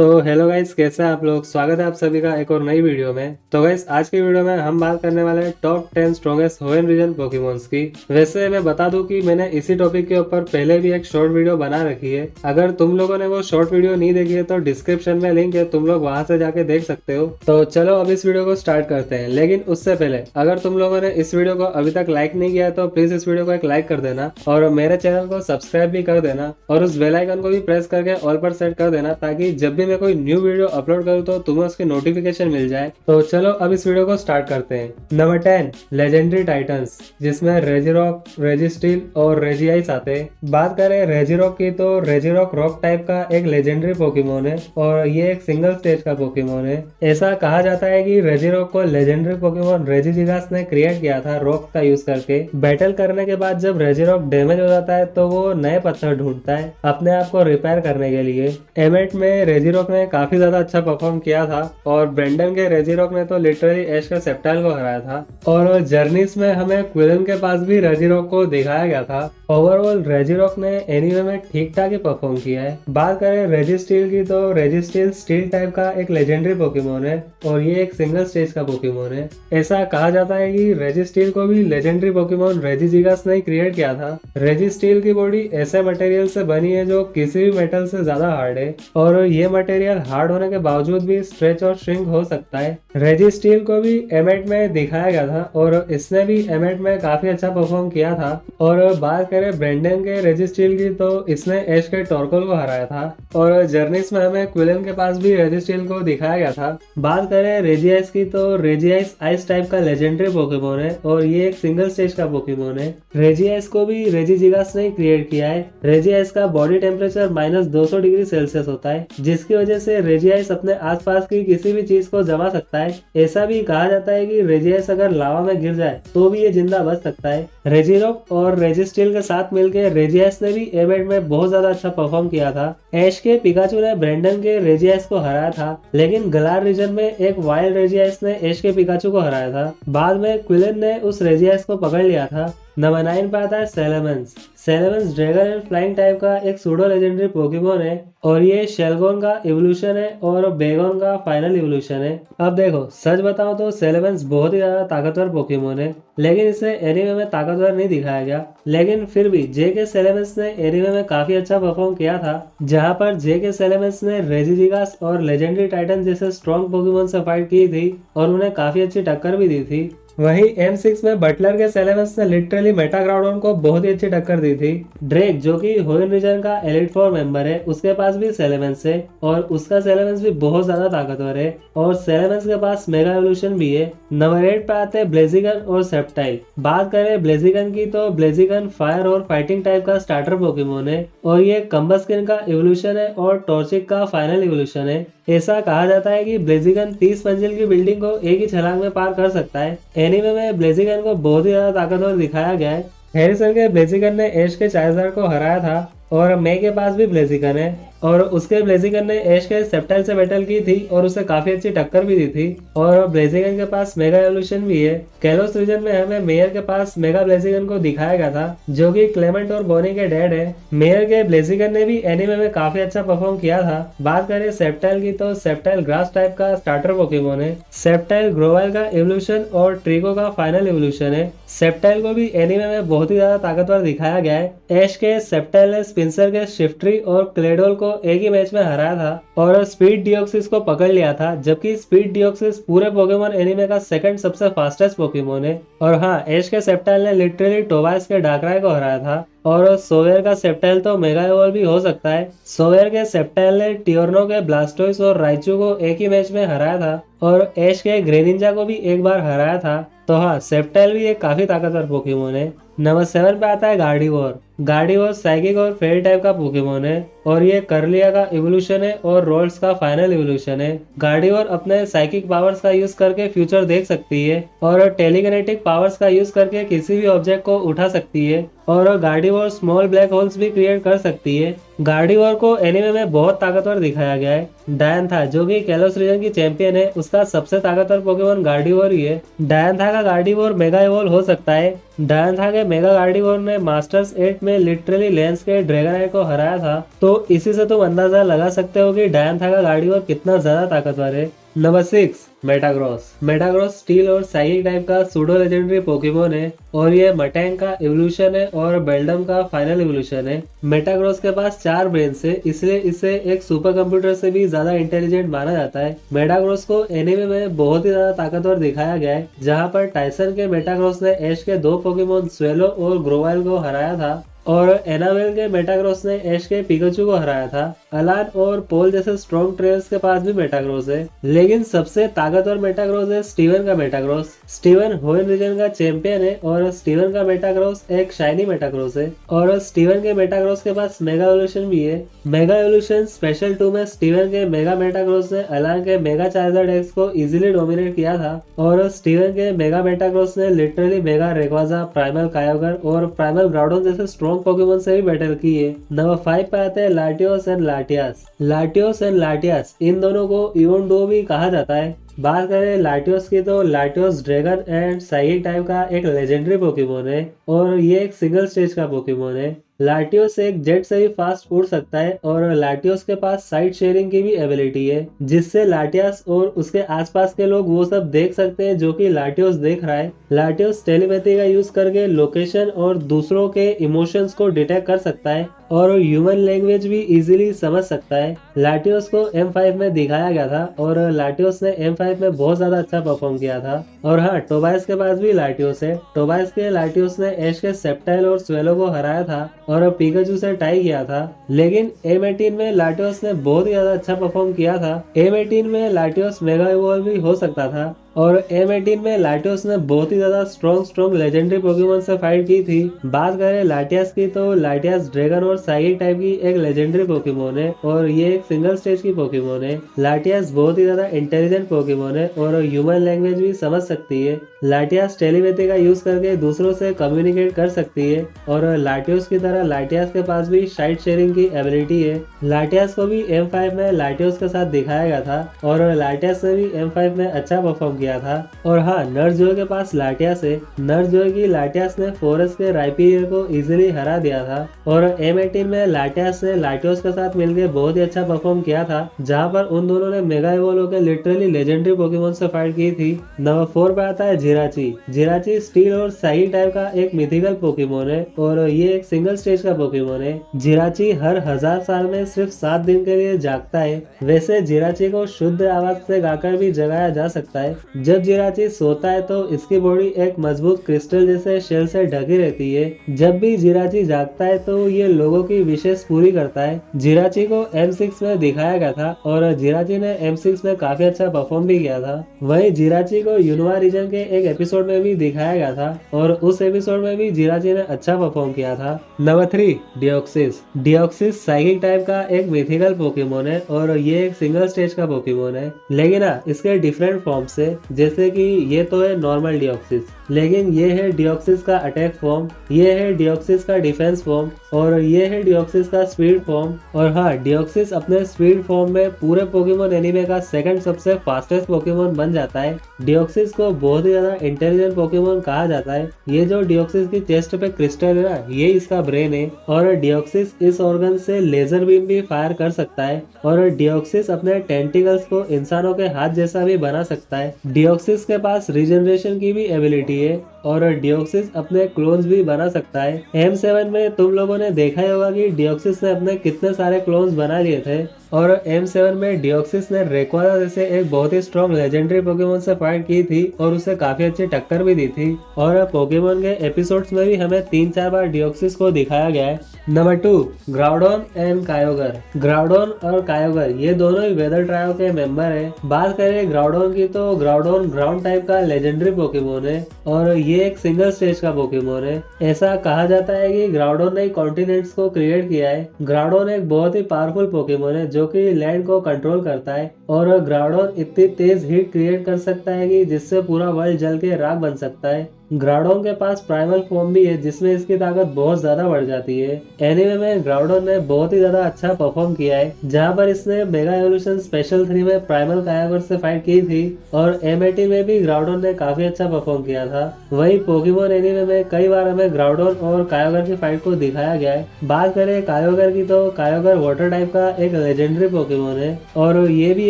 तो hello guys, कैसे हैं आप लोग। स्वागत है आप सभी का एक और नई वीडियो में। तो गाइस, आज की वीडियो में हम बात करने वाले हैं top 10 strongest Hoenn region pokemons की। वैसे मैं बता दूं कि मैंने इसी टॉपिक के ऊपर पहले भी एक शॉर्ट वीडियो बना रखी है। अगर तुम लोगों ने वो शॉर्ट वीडियो नहीं देखी है तो डिस्क्रिप्शन में लिंक है, तुम लोग वहां से जाके देख सकते हो। तो चलो अब इस वीडियो को स्टार्ट करते हैं। लेकिन उससे पहले अगर तुम लोगों ने इस वीडियो को अभी तक लाइक नहीं किया है तो प्लीज इस वीडियो को एक लाइक कर देना और मेरे चैनल को सब्सक्राइब भी कर देना और उस बेल आइकन को भी प्रेस करके ऑल पर सेट कर देना, ताकि जब भी मैं कोई न्यू वीडियो अपलोड करूँ तो तुम्हें उसकी नोटिफिकेशन मिल जाए। तो चलो अब इस वीडियो को स्टार्ट करते हैं। नंबर 10 लेजेंडरी टाइटंस, जिसमें रेजिरॉक, रेजिस्टील और रेजिआइस आते हैं। बात करें रेजिरॉक की तो रेजिरॉक रॉक टाइप का एक लेजेंडरी पोकेमोन है और ये एक सिंगल स्टेज का पोकेमोन है। ऐसा कहा जाता है कि रेजिरॉक को लेजेंडरी पोकेमोन रेजिजिगास ने क्रिएट किया था रॉक का यूज करके। बैटल करने के बाद जब रेजिरॉक डैमेज हो जाता है तो वो नए पत्थर ढूंढता है अपने आप को रिपेयर करने के लिए। एमेट में रेजिरॉक ने काफी ज्यादा अच्छा परफॉर्म किया था और ब्रेंडन के रेजिरॉक ने तो लिटरली ऐश के सेप्टाइल को हराया था। और जर्नीस में हमें क्विलन के पास भी रेजिरॉक को दिखाया गया था। ओवरऑल रेजिरॉक ने एनीमे में ठीक ठाक ही परफॉर्म किया है। बात करें रेजिस्टील की तो रेजिस्टील स्टील टाइप का एक लेजेंडरी पोकेमोन है और ये एक सिंगल स्टेज का पोकेमोन है। ऐसा कहा जाता है कि रेजिस्टील को भी लेजेंडरी पोकेमोन रेजिजिगास ने क्रिएट किया था। रेजिस्टील की बॉडी ऐसे मटेरियल से बनी है जो किसी भी मेटल से ज्यादा हार्ड है और ये मटेरियल हार्ड होने के बावजूद भी स्ट्रेच और श्रिंक हो सकता है। रेजिस्टील को भी एमेट में दिखाया गया था और इसने भी एमेट में काफी अच्छा परफॉर्म किया था। और बात करें ब्रेंडन के रेजिस्टील की तो इसने ऐश के टॉर्कोल को हराया था और जर्नीस में हमें क्विलन के पास भी रेजिस्टील को दिखाया गया था। बात करें रेजिआइस की तो रेजिआइस आइस टाइप का लेजेंडरी पोकेमोन है और ये एक सिंगल स्टेज का पोकेमोन है। रेजिआइस को भी रेजिजिगास ने क्रिएट किया है। रेजिआइस का बॉडी टेम्परेचर -200 डिग्री सेल्सियस होता है, जिसकी वजह से रेजिआइस अपने आसपास की किसी भी चीज को जमा सकता है। ऐसा भी कहा जाता है कि रेजिआइस अगर लावा में गिर जाए तो भी ये जिंदा बच सकता है। रेजिरॉक और रेजिस्टील के साथ मिलकर रेजिआइस ने भी एवेंट में बहुत ज्यादा अच्छा परफॉर्म किया था। ऐश के पिकाचू ने ब्रेंडन के रेजिआइस को हराया था, लेकिन गलार रीजन में एक वाइल्ड रेजिआइस ने ऐश के पिकाचू को हराया था। बाद में क्विलन ने उस रेजिआइस को पकड़ लिया था। नंबर 9 पे आता है सेलेमेंस। सेलेमेंस ड्रैगन एंड फ्लाइंग टाइप का एक सूडो लेजेंडरी पोकेमोन है और ये शेलगोन का इवोल्यूशन है और बेगोन का फाइनल इवोल्यूशन है। अब देखो, सच बताऊं तो सेलेमेंस बहुत ही ज्यादा ताकतवर पोकेमोन है, लेकिन इसे एनीमे में ताकतवर नहीं दिखाया गया। लेकिन फिर भी जेके सेलेमेंस ने एनीमे में काफी अच्छा परफॉर्म किया था, जहां पर जेके सेलेमेंस ने रेजिजिगास और लेजेंडरी टाइटन जैसे स्ट्रॉन्ग पोकेमोन से फाइट की थी और उन्हें काफी अच्छी टक्कर भी दी थी। वहीं M6 में बटलर के सेलेमेंस ने लिटरली मेटाग्राउडोन को बहुत ही अच्छी टक्कर दी थी। ड्रेक, जो कि होएन रीजन का एलिट 4 मेंबर है, उसके पास भी सेलेमेंस है और उसका सेलेमेंस भी बहुत ज्यादा ताकतवर है और सेलेमेंस के पास मेगा एवोल्यूशन भी है। नंबर 8 पे आते हैं ब्लेजिगन और सेप्टाइल। बात करें ब्लेजिगन की तो ब्लेजिगन फायर और फाइटिंग टाइप का स्टार्टर पोकेमोन है और ये कम्बस्किन का इवोल्यूशन है और टॉर्चिक का फाइनल इवोल्यूशन है। ऐसा कहा जाता है कि ब्लेजिगन 30 मंजिल की बिल्डिंग को एक ही छलांग में पार कर सकता है। एनीमे में ब्लेजिगन को बहुत ही ज्यादा ताकतवर दिखाया गया है। हैरिसन के ब्लेजिगन ने ऐश के चार्जर को हराया था और मे के पास भी ब्लेजिगन है और उसके ब्लेजिगन ने ऐश के सेप्टाइल से बैटल की थी और उसे काफी अच्छी टक्कर भी दी थी और ब्लेजिगन के पास मेगा एवोल्यूशन भी है। कैलोस रीजन में हमें मेयर के पास मेगा ब्लेजिगन को दिखाया गया था, जो कि क्लेमेंट और बोनी के डैड है। मेयर के ब्लेजिगन ने भी एनीमे में काफी अच्छा परफॉर्म किया था। बात करें सेप्टाइल की तो सेप्टाइल ग्रास टाइप का स्टार्टर पोकेमोन है। सेप्टाइल ग्रोवाइल का एवोल्यूशन और ट्रिको का फाइनल एवोल्यूशन है। सेप्टाइल को भी एनीमे में बहुत ही ज्यादा ताकतवर दिखाया गया है। ऐश के सेप्टाइल ने स्पिंसर के शिफ्ट्री और क्लेडोल को एक ही मैच में हराया था और स्पीड डिओक्सिस को पकड़ लिया था, जबकि स्पीड डिओक्सिस पूरे पोकेमोन एनीमे का सेकंड सबसे फास्टेस्ट पोकेमोन है। और हाँ, ऐश के सेप्टाइल ने लिटरली टोबाइस के डार्कराय को हराया था और सोवेयर का सेप्टाइल तो मेगा एवॉल्व भी हो सकता है। सोवेयर के सेप्टाइल ने टियोर्नो के ब्लास्टोइस और राइचू को एक ही मैच में हराया था और ऐश के ग्रेनिंजा को भी एक बार हराया था। तो हाँ, सेप्टाइल भी एक काफी ताकतवर पोकेमोन है। नंबर 7 पे आता है गार्डीवोर। गार्डीवोर साइकिक और फेरी टाइप का पोकेमोन है और ये कर्लिया का इवोल्यूशन है और रोल्स का फाइनल इवोल्यूशन है। गार्डीवोर अपने साइकिक पावर्स का यूज करके फ्यूचर देख सकती है और टेलीकिनेटिक पावर्स का यूज करके किसी भी ऑब्जेक्ट को उठा सकती है और गार्डीवोर स्मॉल ब्लैक होल्स भी क्रिएट कर सकती है। गार्डीवोर को एनीमे में बहुत ताकतवर दिखाया गया है। डायंथा, जो कि कैलोस रीजन की चैंपियन है, उसका सबसे ताकतवर पोकेमोन गार्डीवोर ही है। डायंथा का गार्डीवोर मेगा इवॉल्व हो सकता है। डायंथा के मेगा गार्डिवोर ने मास्टर्स 8 में लिटरली लेंस के ड्रैगनाइट को हराया था, तो इसी से तुम अंदाजा लगा सकते हो कि डायंथा का गार्डिवोर कितना ज्यादा ताकतवर है। Number 6, Metagross. मेटाग्रॉस स्टील और साइकिक टाइप का सूडो लेजेंडरी पोकेमोन है और ये मटैंग का इवोल्यूशन है और बेल्डम का फाइनल इवोल्यूशन है। मेटाग्रॉस के पास 4 ब्रेन्स है, इसलिए इसे एक सुपर कंप्यूटर से भी ज्यादा इंटेलिजेंट माना जाता है। मेटाग्रॉस को एनिमे में बहुत ही ज्यादा ताकतवर दिखाया गया है, जहाँ पर टाइसन के मेटाग्रॉस ने ऐश के 2 पोकेमोन स्वेलो और ग्रोवाइल को हराया था और एनावेल के मेटाग्रॉस ने ऐश के पिकाचू को हराया था। अलान और पोल जैसे स्ट्रॉन्ग ट्रेनर्स के पास भी मेटाग्रॉस है, लेकिन सबसे ताकतवर मेटाग्रॉस है स्टीवन का मेटाग्रॉस। स्टीवन होएन रीजन का चैंपियन है और स्टीवन का मेटाग्रॉस एक शाइनी मेटाग्रॉस है और स्टीवन के मेटाग्रॉस के पास मेगा एवोल्यूशन भी है। मेगा एवोल्यूशन स्पेशल 2 में स्टीवन के मेगा मेटाग्रॉस ने अलान के मेगा चार्जर डेक्स को इजीली डोमिनेट किया था और स्टीवन के मेगा मेटाग्रॉस ने लिटरली मेगा रेक्वाजा, प्राइमल कायोगर और प्राइमल ग्राउडोन जैसे स्ट्रॉन्ग पोकेमोन से भी बैटल की है। नंबर 5 पे आते हैं लाटियोस एंड लाटियास। लाटियोस एंड लाटियास इन दोनों को इवन डो भी कहा जाता है। बात करें लाटियोस की तो लाटियोस ड्रैगन एंड साइकिक टाइप का एक लेजेंडरी पोकेमोन है और ये एक सिंगल स्टेज का पोकेमोन है। लाटियोस एक जेट से भी फास्ट उड़ सकता है और लाटियोस के पास साइड शेयरिंग की भी एबिलिटी है, जिससे लाटियास और उसके आसपास के लोग वो सब देख सकते हैं जो कि लाटियोस देख रहा है। लाटियोस टेलीपैथी का यूज करके लोकेशन और दूसरों के इमोशंस को डिटेक्ट कर सकता है और ह्यूमन लैंग्वेज भी इजीली समझ सकता है। लाटियोस को M5 में दिखाया गया था और लाटियोस ने M5 में बहुत ज्यादा अच्छा परफॉर्म किया था। और हाँ, टोबाइस के पास भी लाटियोस है। टोबाइस के लाटियोस ने ऐश के सेप्टाइल और स्वेलो को हराया था और पिकाचू से टाई किया था, लेकिन M18 में लाटियोस ने बहुत ही ज्यादा अच्छा परफॉर्म किया था। M18 में लाटियोस मेगा इवॉल्व भी हो सकता था और M18 में लाटियोस ने बहुत ही ज्यादा स्ट्रॉन्ग लेजेंडरी पोकेमोन से फाइट की थी। बात करें लाटियास की तो लाटियास ड्रैगन और साइकिक टाइप की एक लेजेंडरी पोकेमोन है और ये एक सिंगल स्टेज की पोकेमोन है। लाटियास बहुत ही ज्यादा इंटेलिजेंट पोकेमोन है और ह्यूमन लैंग्वेज भी समझ सकती है। लाटियास टेलीपैथी का यूज करके दूसरों से कम्युनिकेट कर सकती है और लाटियोस की तरह लाटियास के पास भी साइड शेयरिंग की एबिलिटी है। लाटियास को भी M5 में लाटियोस के साथ दिखाया गया था और लाटियास ने भी M5 में अच्छा परफॉर्म किया था। और हाँ, नर्सजोय के पास लाटियास है। नर्सजोय की लाटियास ने फॉरेस्ट के राइपीरियर को इजीली हरा दिया था और M18 में लाटियास ने लाटियोस के साथ मिलकर बहुत ही अच्छा परफॉर्म किया था, जहाँ पर उन दोनों ने मेगा इवोल्व होकर लिटरली लेजेंडरी पोकेमोन से फाइट की थी। नंबर 4 पे आता है जिराची। जिराची स्टील और साइकिक टाइप का एक मिथिकल पोकेमोन है और ये एक सिंगल स्टेज का पोकेमोन है। जिराची हर 1000 साल में सिर्फ 7 दिन के लिए जागता है। वैसे जिराची को शुद्ध आवाज से गाकर भी जगाया जा सकता है। जब जिराची सोता है तो इसकी बॉडी एक मजबूत क्रिस्टल जैसे शेल से ढकी रहती है। जब भी जिराची जागता है तो ये लोगों की विशेष पूरी करता है। जिराची को M6 में दिखाया गया था और जिराची ने M6 में काफी अच्छा परफॉर्म भी किया था। वहीं जिराची को यूनवा रीजन के एक एपिसोड में भी दिखाया गया था और उस एपिसोड में भी जिराची ने अच्छा परफॉर्म किया था। नंबर 3, डियोक्सिस। डियोक्सिस साइकिक टाइप का एक मिथिकल पोकेमोन है और ये एक सिंगल स्टेज का पोकेमोन है, लेकिन इसके डिफरेंट फॉर्म्स है। जैसे कि ये तो है नॉर्मल डियोक्सिस, लेकिन ये है डियोक्सिस का अटैक फॉर्म, ये है डियोक्सिस का डिफेंस फॉर्म और ये है डियोक्सिस का स्पीड फॉर्म। और हाँ, डियोक्सिस अपने स्पीड फॉर्म में पूरे पोकेमोन एनीमे का सेकंड सबसे फास्टेस्ट पोकेमोन बन जाता है। डियोक्सिस को बहुत ही ज्यादा इंटेलिजेंट पोकेमोन कहा जाता है। ये जो डियोक्सिस की चेस्ट पे क्रिस्टल है ना, ये इसका ब्रेन है और डियोक्सिस इस ऑर्गन से लेजर बीम भी फायर कर सकता है और डियोक्सिस अपने टेंटिकल्स को इंसानों के हाथ जैसा भी बना सकता है। डियोक्सिस के पास रीजनरेशन की भी एबिलिटी है और डियोक्सिस अपने क्लोन्स भी बना सकता है। M7 में तुम लोगों ने देखा ही होगा कि डियोक्सिस ने अपने कितने सारे क्लोन्स बना लिए थे और M7 में डियोक्सिस ने रेक्वाजा जैसे एक बहुत ही स्ट्रॉन्ग लेजेंडरी पोकेमोन से फाइट की थी और उसे काफी अच्छी टक्कर भी दी थी और पोकेमोन के एपिसोड्स में भी हमें 3-4 बार डियोक्सिस को दिखाया गया है। Number 2, ग्राउडोन and कायोगर। ग्राउडोन और कायोगर ये दोनों ही वेदर ट्रायो के मेंबर है। बात करें ग्राउडोन की तो ग्राउडोन ग्राउंड टाइप का लेजेंडरी पोकेमोन है और ये एक सिंगल स्टेज का पोकेमोन है। ऐसा कहा जाता है कि ग्राउडोन ने कॉन्टिनेंट्स को क्रिएट किया है। ग्राउडोन एक बहुत ही पावरफुल पोकेमोन है जो कि लैंड को कंट्रोल करता है और ग्राउडोन इतनी तेज हीट क्रिएट कर सकता है कि जिससे पूरा वर्ल्ड जल के राख बन सकता है। ग्राउडोन के पास प्राइमल फॉर्म भी है जिसमें इसकी ताकत बहुत ज्यादा बढ़ जाती है। एनीमे में ग्राउडोन ने बहुत ही ज्यादा अच्छा परफॉर्म किया है, जहाँ पर इसने मेगा एवोल्यूशन स्पेशल 3 में प्राइमल कायागर से फाइट की थी और M80 में भी ग्राउडोन ने काफी अच्छा परफॉर्म किया था। वही पोकेमोन एनीमे में कई बार हमें ग्राउडोन और कायोगर की फाइट को दिखाया गया है। बात करें कायोगर की तो कायोगर वाटर टाइप का एक लेजेंडरी पोकेमोन है और ये भी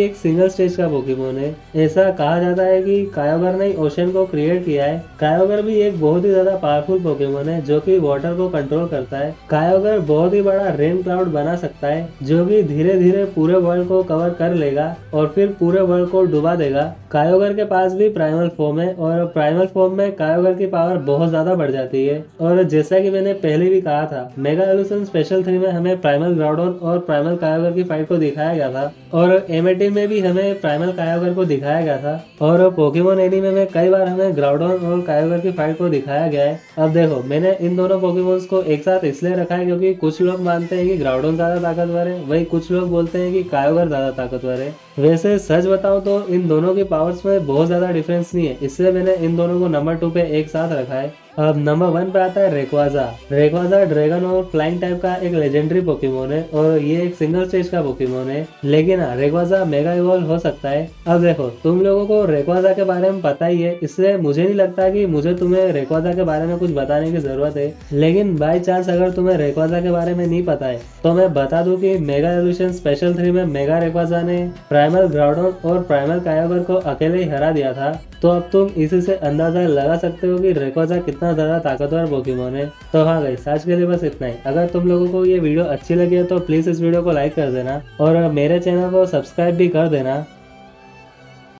एक सिंगल स्टेज का पोकेमोन है। ऐसा कहा जाता है कि कायोगर ने ओशन को क्रिएट किया है। कायोगर भी एक बहुत ही ज्यादा पावरफुल पोकेमोन है जो कि वाटर को कंट्रोल करता है। कायोगर बहुत ही बड़ा रेन क्लाउड बना सकता है जो कि धीरे धीरे पूरे वर्ल्ड को कवर कर लेगा और फिर पूरे वर्ल्ड को डुबा देगा। कायोगर के पास भी प्राइमल फॉर्म है और प्राइमल फॉर्म में कायोगर की पावर बहुत ज्यादा बढ़ जाती है। और जैसा कि मैंने पहले भी कहा था, मेगा एवोल्यूशन स्पेशल 3 में हमें प्राइमल ग्राउडोन और प्राइमल कायोगर की फाइट को दिखाया गया था और M80 में भी हमें प्राइमल कायोगर को दिखाया गया था और पोकेमोन एनीमे में कई बार हमें ग्राउडोन और कायोगर की फाइट को दिखाया गया है। अब देखो, मैंने इन दोनों पोकेमोन्स को एक साथ इसलिए रखा है क्योंकि कुछ लोग मानते हैं कि ग्राउडोन ज्यादा ताकतवर है, वही कुछ लोग बोलते हैं कि कायोगर ज्यादा ताकतवर है। वैसे सच बताऊं तो इन दोनों की पावर्स में बहुत ज्यादा डिफरेंस नहीं है, इसलिए मैंने इन दोनों को नंबर 2 पे एक साथ रखा है। अब नंबर 1 पे आता है रेक्वाजा। रेक्वाजा ड्रैगन और फ्लाइंग टाइप का एक लेजेंडरी पोकेमोन है और ये एक सिंगल स्टेज का पोकेमोन है, लेकिन हाँ, रेक्वाजा मेगा इवॉल्व हो सकता है। अब देखो, तुम लोगों को रेक्वाजा के बारे में पता ही है, इसलिए मुझे नहीं लगता कि मुझे तुम्हें रेक्वाजा के बारे में कुछ बताने की जरूरत है। लेकिन बाई चांस अगर तुम्हें रेक्वाजा के बारे में नहीं पता है तो मैं बता दूं कि मेगा एवोल्यूशन स्पेशल 3 में मेगा रेक्वाजा ने प्राइमल ग्राउडोन और प्राइमल कायोगर को अकेले ही हरा दिया था। तो अब तुम इसी से अंदाजा लगा सकते हो कि रेक्वाजा कितना ज्यादा ताकतवर पोकेमोन है। तो हाँ गाइस, आज के लिए बस इतना ही। अगर तुम लोगों को ये वीडियो अच्छी लगी है तो प्लीज इस वीडियो को लाइक कर देना और मेरे चैनल को सब्सक्राइब भी कर देना।